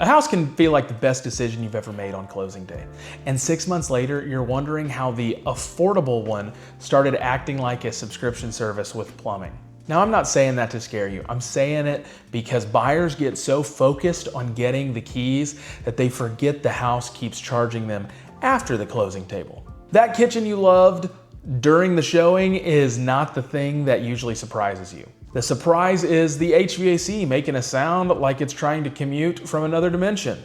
A house can feel like the best decision you've ever made on closing day. And 6 months later, you're wondering how the affordable one started acting like a subscription service with plumbing. Now, I'm not saying that to scare you. I'm saying it because buyers get so focused on getting the keys that they forget the house keeps charging them after the closing table. That kitchen you loved during the showing is not the thing that usually surprises you. The surprise is the HVAC making a sound like it's trying to commute from another dimension.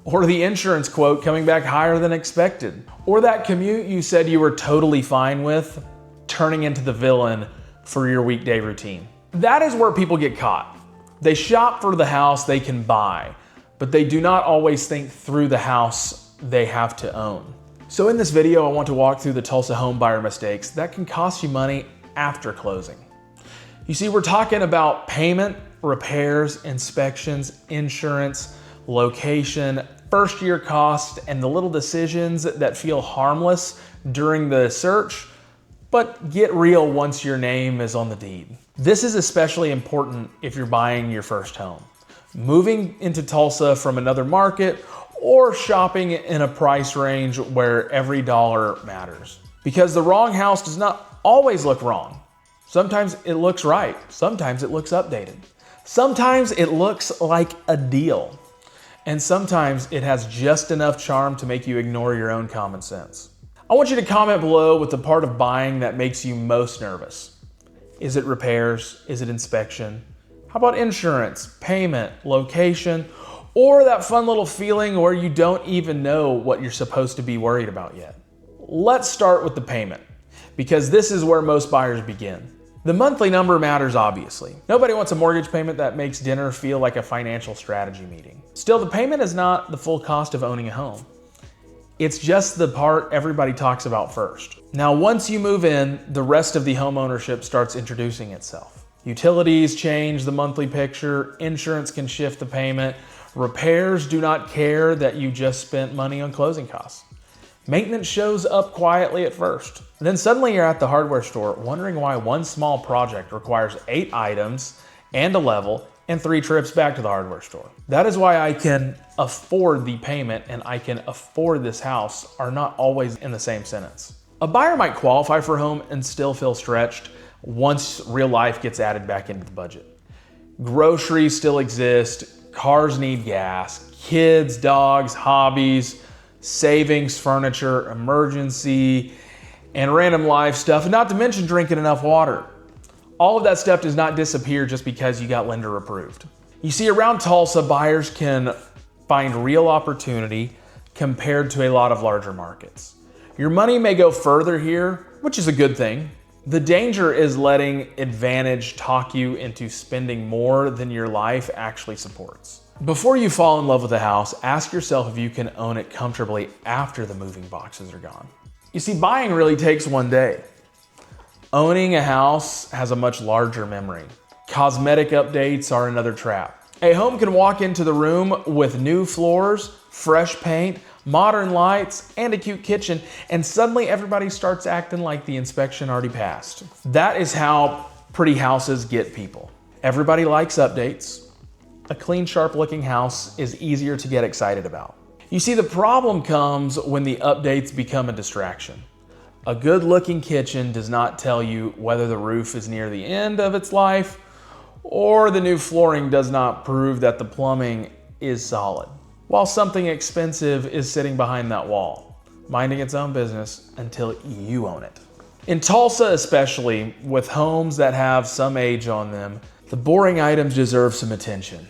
Or the insurance quote coming back higher than expected. Or that commute you said you were totally fine with turning into the villain for your weekday routine. That is where people get caught. They shop for the house they can buy, but they do not always think through the house they have to own. So in this video, I want to walk through the Tulsa home buyer mistakes that can cost you money after closing. You see, we're talking about payment, repairs, inspections, insurance, location, first year cost, and the little decisions that feel harmless during the search, but get real once your name is on the deed. This is especially important if you're buying your first home, moving into Tulsa from another market, or shopping in a price range where every dollar matters. Because the wrong house does not always look wrong. Sometimes it looks right. Sometimes it looks updated. Sometimes it looks like a deal. And sometimes it has just enough charm to make you ignore your own common sense. I want you to comment below with the part of buying that makes you most nervous. Is it repairs? Is it inspection? How about insurance, payment, location, or that fun little feeling where you don't even know what you're supposed to be worried about yet? Let's start with the payment, because this is where most buyers begin. The monthly number matters, obviously. Nobody wants a mortgage payment that makes dinner feel like a financial strategy meeting. Still, the payment is not the full cost of owning a home. It's just the part everybody talks about first. Now, once you move in, the rest of the home ownership starts introducing itself. Utilities change the monthly picture, insurance can shift the payment, repairs do not care that you just spent money on closing costs. Maintenance shows up quietly at first. Then suddenly you're at the hardware store wondering why one small project requires 8 items and a level and 3 trips back to the hardware store. That is why I can afford the payment and I can afford this house are not always in the same sentence. A buyer might qualify for a home and still feel stretched once real life gets added back into the budget. Groceries still exist, cars need gas, kids, dogs, hobbies, savings, furniture, emergency, and random life stuff, and not to mention drinking enough water. All of that stuff does not disappear just because you got lender approved. You see, around Tulsa, buyers can find real opportunity compared to a lot of larger markets. Your money may go further here, which is a good thing. The danger is letting advantage talk you into spending more than your life actually supports. Before you fall in love with a house, ask yourself if you can own it comfortably after the moving boxes are gone. You see, buying really takes one day. Owning a house has a much larger memory. Cosmetic updates are another trap. A home can walk into the room with new floors, fresh paint, modern lights, and a cute kitchen, and suddenly everybody starts acting like the inspection already passed. That is how pretty houses get people. Everybody likes updates. A clean, sharp-looking house is easier to get excited about. You see, the problem comes when the updates become a distraction. A good-looking kitchen does not tell you whether the roof is near the end of its life, or the new flooring does not prove that the plumbing is solid, while something expensive is sitting behind that wall, minding its own business until you own it. In Tulsa especially, with homes that have some age on them, the boring items deserve some attention.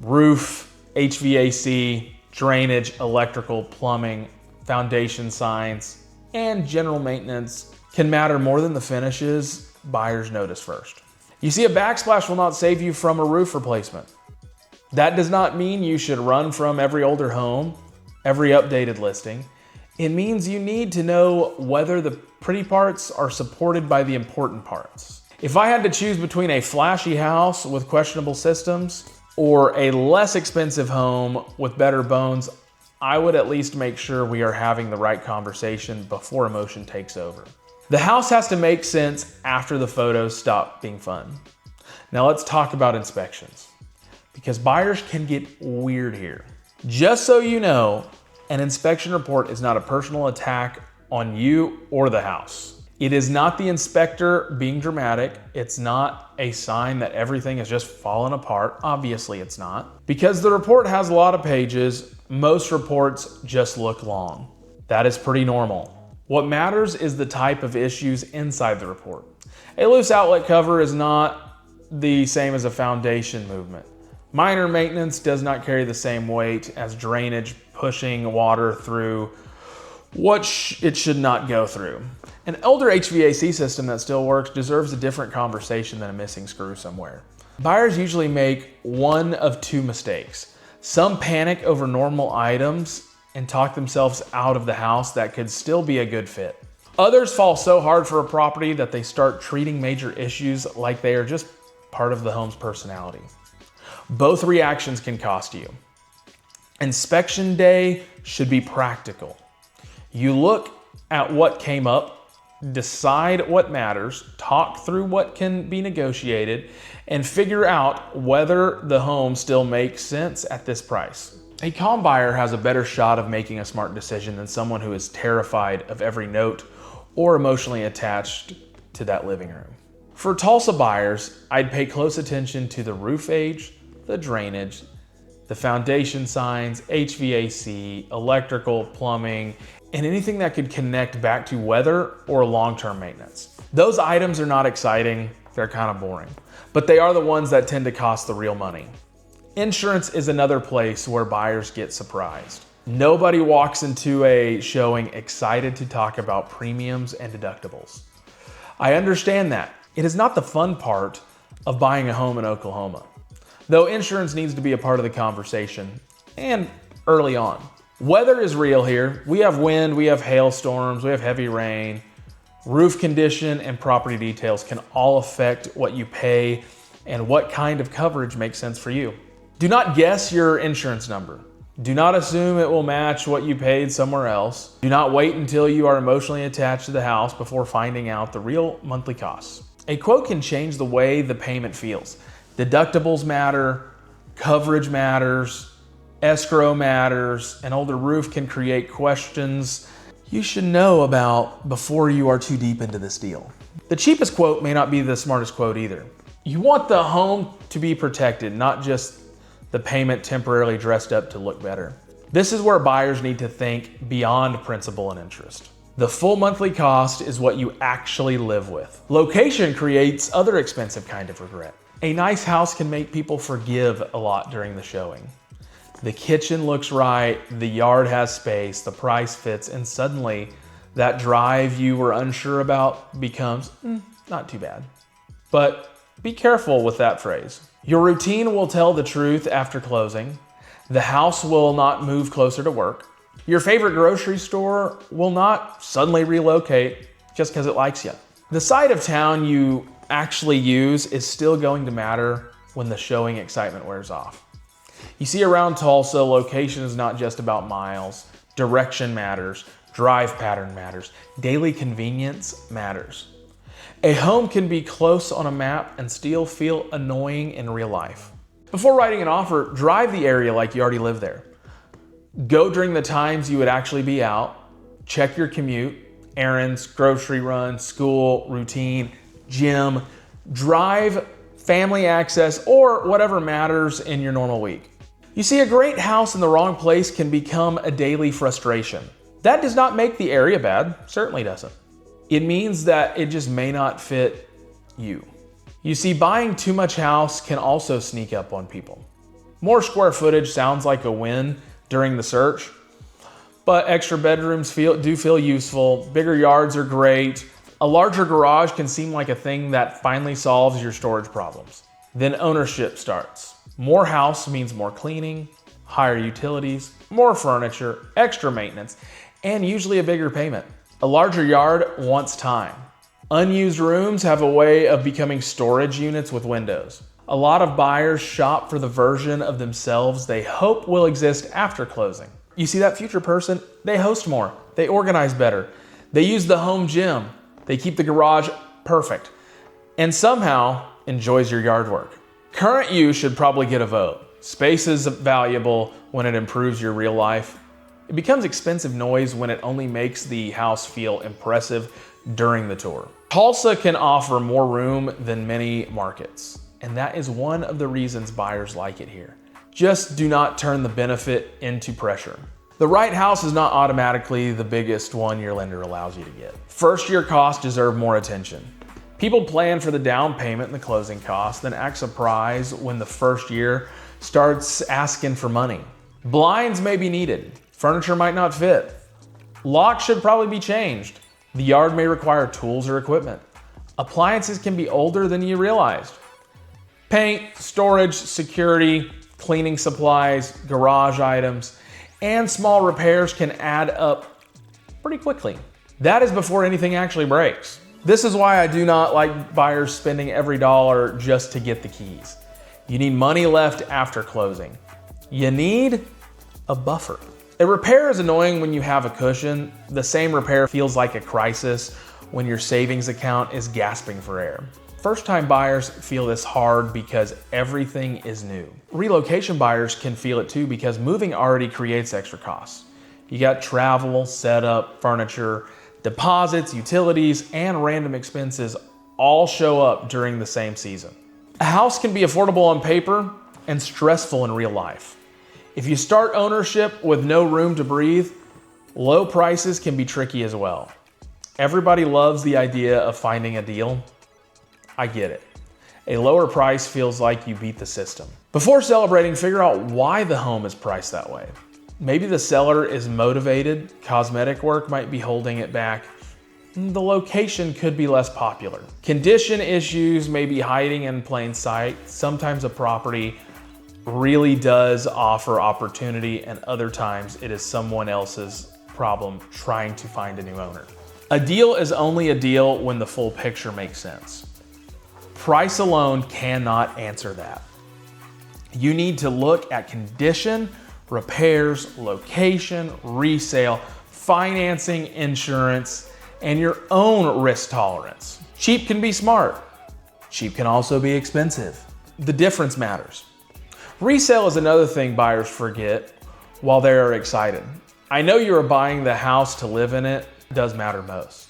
Roof, HVAC, drainage, electrical, plumbing, foundation signs, and general maintenance can matter more than the finishes buyers notice first. You see, a backsplash will not save you from a roof replacement. That does not mean you should run from every older home, every updated listing. It means you need to know whether the pretty parts are supported by the important parts. If I had to choose between a flashy house with questionable systems or a less expensive home with better bones, I would at least make sure we are having the right conversation before emotion takes over. The house has to make sense after the photos stop being fun. Now let's talk about inspections, because buyers can get weird here. Just so you know, an inspection report is not a personal attack on you or the house. It is not the inspector being dramatic. It's not a sign that everything is just falling apart. Obviously it's not. Because the report has a lot of pages, most reports just look long. That is pretty normal. What matters is the type of issues inside the report. A loose outlet cover is not the same as a foundation movement. Minor maintenance does not carry the same weight as drainage pushing water through what it should not go through. An older HVAC system that still works deserves a different conversation than a missing screw somewhere. Buyers usually make one of two mistakes. Some panic over normal items and talk themselves out of the house that could still be a good fit. Others fall so hard for a property that they start treating major issues like they are just part of the home's personality. Both reactions can cost you. Inspection day should be practical. You look at what came up, decide what matters, talk through what can be negotiated, and figure out whether the home still makes sense at this price. A calm buyer has a better shot of making a smart decision than someone who is terrified of every note or emotionally attached to that living room. For Tulsa buyers, I'd pay close attention to the roof age, the drainage, the foundation signs, HVAC, electrical, plumbing, and anything that could connect back to weather or long-term maintenance. Those items are not exciting, they're kind of boring, but they are the ones that tend to cost the real money. Insurance is another place where buyers get surprised. Nobody walks into a showing excited to talk about premiums and deductibles. I understand that. It is not the fun part of buying a home in Oklahoma, though insurance needs to be a part of the conversation, and early on. Weather is real here. We have wind, we have hailstorms, we have heavy rain. Roof condition and property details can all affect what you pay and what kind of coverage makes sense for you. Do not guess your insurance number. Do not assume it will match what you paid somewhere else. Do not wait until you are emotionally attached to the house before finding out the real monthly costs. A quote can change the way the payment feels. Deductibles matter, coverage matters, escrow matters. An older roof can create questions you should know about before you are too deep into this deal. The cheapest quote may not be the smartest quote either. You want the home to be protected, not just the payment temporarily dressed up to look better. This is where buyers need to think beyond principal and interest. The full monthly cost is what you actually live with. Location creates other expensive kind of regret. A nice house can make people forgive a lot during the showing. The kitchen looks right, the yard has space, the price fits, and suddenly that drive you were unsure about becomes not too bad. But be careful with that phrase. Your routine will tell the truth after closing. The house will not move closer to work. Your favorite grocery store will not suddenly relocate just because it likes you. The side of town you actually use is still going to matter when the showing excitement wears off. You see, around Tulsa, location is not just about miles. Direction matters, drive pattern matters, daily convenience matters. A home can be close on a map and still feel annoying in real life. Before writing an offer, drive the area like you already live there. Go during the times you would actually be out. Check your commute, errands, grocery runs, school, routine, gym. Drive, family access, or whatever matters in your normal week. You see, a great house in the wrong place can become a daily frustration. That does not make the area bad, certainly doesn't. It means that it just may not fit you. You see, buying too much house can also sneak up on people. More square footage sounds like a win during the search, but extra bedrooms do feel useful. Bigger yards are great. A larger garage can seem like a thing that finally solves your storage problems. Then ownership starts. More house means more cleaning, higher utilities, more furniture, extra maintenance, and usually a bigger payment. A larger yard wants time. Unused rooms have a way of becoming storage units with windows. A lot of buyers shop for the version of themselves they hope will exist after closing. You see, that future person, they host more, they organize better, they use the home gym, they keep the garage perfect, and somehow enjoys your yard work. Current you should probably get a vote. Space is valuable, when it improves your real life. It becomes expensive noise when it only makes the house feel impressive during the tour. Tulsa can offer more room than many markets, and that is one of the reasons buyers like it here. Just do not turn the benefit into pressure. The right house is not automatically the biggest one your lender allows you to get. First year costs deserve more attention. People plan for the down payment and the closing costs, then act surprised when the first year starts asking for money. Blinds may be needed. Furniture might not fit. Locks should probably be changed. The yard may require tools or equipment. Appliances can be older than you realized. Paint, storage, security, cleaning supplies, garage items, and small repairs can add up pretty quickly. That is before anything actually breaks. This is why I do not like buyers spending every dollar just to get the keys. You need money left after closing. You need a buffer. A repair is annoying when you have a cushion. The same repair feels like a crisis when your savings account is gasping for air. First-time buyers feel this hard because everything is new. Relocation buyers can feel it too because moving already creates extra costs. You got travel, setup, furniture, deposits, utilities, and random expenses all show up during the same season. A house can be affordable on paper and stressful in real life. If you start ownership with no room to breathe, low prices can be tricky as well. Everybody loves the idea of finding a deal. I get it. A lower price feels like you beat the system. Before celebrating, figure out why the home is priced that way. Maybe the seller is motivated, cosmetic work might be holding it back, the location could be less popular. Condition issues may be hiding in plain sight. Sometimes a property really does offer opportunity, and other times it is someone else's problem trying to find a new owner. A deal is only a deal when the full picture makes sense. Price alone cannot answer that. You need to look at condition, repairs, location, resale, financing, insurance, and your own risk tolerance. Cheap can be smart. Cheap can also be expensive. The difference matters. Resale is another thing buyers forget while they are excited. I know you are buying the house to live in it does matter most.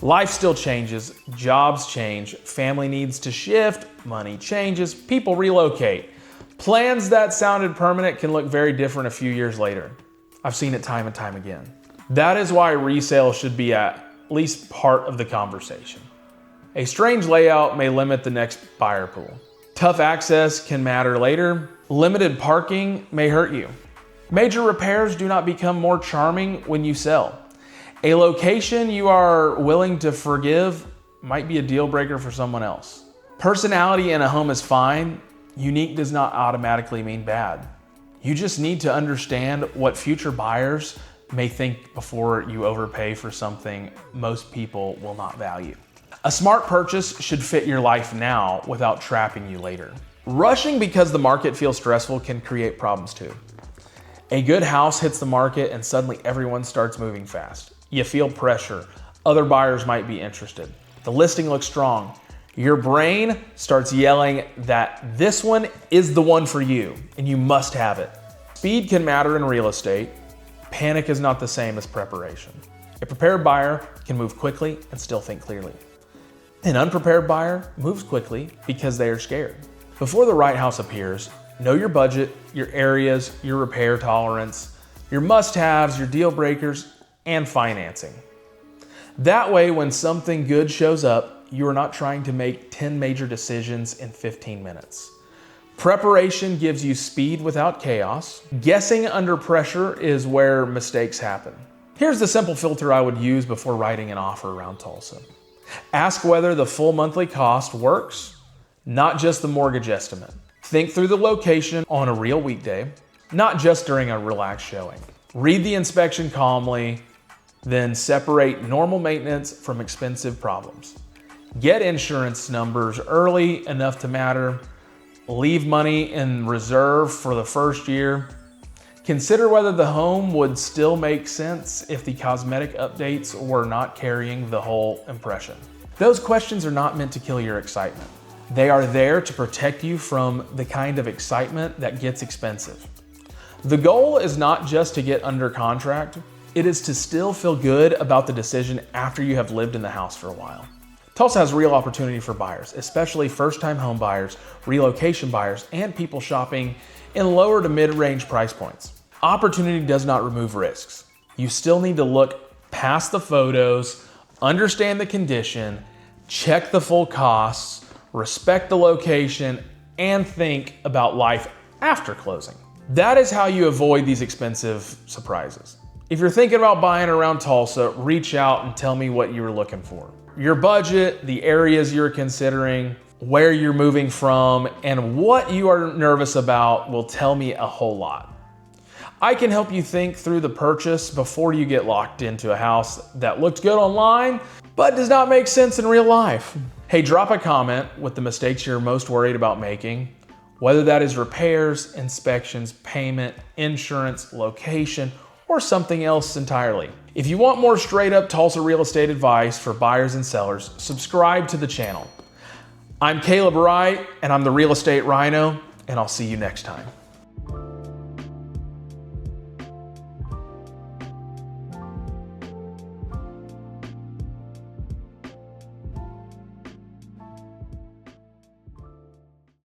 Life still changes, jobs change, family needs to shift, money changes, people relocate. Plans that sounded permanent can look very different a few years later. I've seen it time and time again. That is why resale should be at least part of the conversation. A strange layout may limit the next buyer pool. Tough access can matter later. Limited parking may hurt you. Major repairs do not become more charming when you sell. A location you are willing to forgive might be a deal breaker for someone else. Personality in a home is fine. Unique does not automatically mean bad. You just need to understand what future buyers may think before you overpay for something most people will not value. A smart purchase should fit your life now without trapping you later. Rushing because the market feels stressful can create problems too. A good house hits the market and suddenly everyone starts moving fast. You feel pressure. Other buyers might be interested. The listing looks strong. Your brain starts yelling that this one is the one for you and you must have it. Speed can matter in real estate. Panic is not the same as preparation. A prepared buyer can move quickly and still think clearly. An unprepared buyer moves quickly because they are scared. Before the right house appears, know your budget, your areas, your repair tolerance, your must-haves, your deal breakers, and financing. That way, when something good shows up, you are not trying to make 10 major decisions in 15 minutes. Preparation gives you speed without chaos. Guessing under pressure is where mistakes happen. Here's the simple filter I would use before writing an offer around Tulsa. Ask whether the full monthly cost works, not just the mortgage estimate. Think through the location on a real weekday, not just during a relaxed showing. Read the inspection calmly, then separate normal maintenance from expensive problems. Get insurance numbers early enough to matter. Leave money in reserve for the first year. Consider whether the home would still make sense if the cosmetic updates were not carrying the whole impression. Those questions are not meant to kill your excitement. They are there to protect you from the kind of excitement that gets expensive. The goal is not just to get under contract, it is to still feel good about the decision after you have lived in the house for a while. Tulsa has real opportunity for buyers, especially first-time home buyers, relocation buyers, and people shopping in lower to mid-range price points. Opportunity does not remove risks. You still need to look past the photos, understand the condition, check the full costs, respect the location, and think about life after closing. That is how you avoid these expensive surprises. If you're thinking about buying around Tulsa, reach out and tell me what you were looking for. Your budget, the areas you're considering, where you're moving from, and what you are nervous about will tell me a whole lot. I can help you think through the purchase before you get locked into a house that looks good online, but does not make sense in real life. Hey, drop a comment with the mistakes you're most worried about making, whether that is repairs, inspections, payment, insurance, location, or something else entirely. If you want more straight up Tulsa real estate advice for buyers and sellers, subscribe to the channel. I'm Kaleb Wright, and I'm the Real Estate Rhino, and I'll see you next time.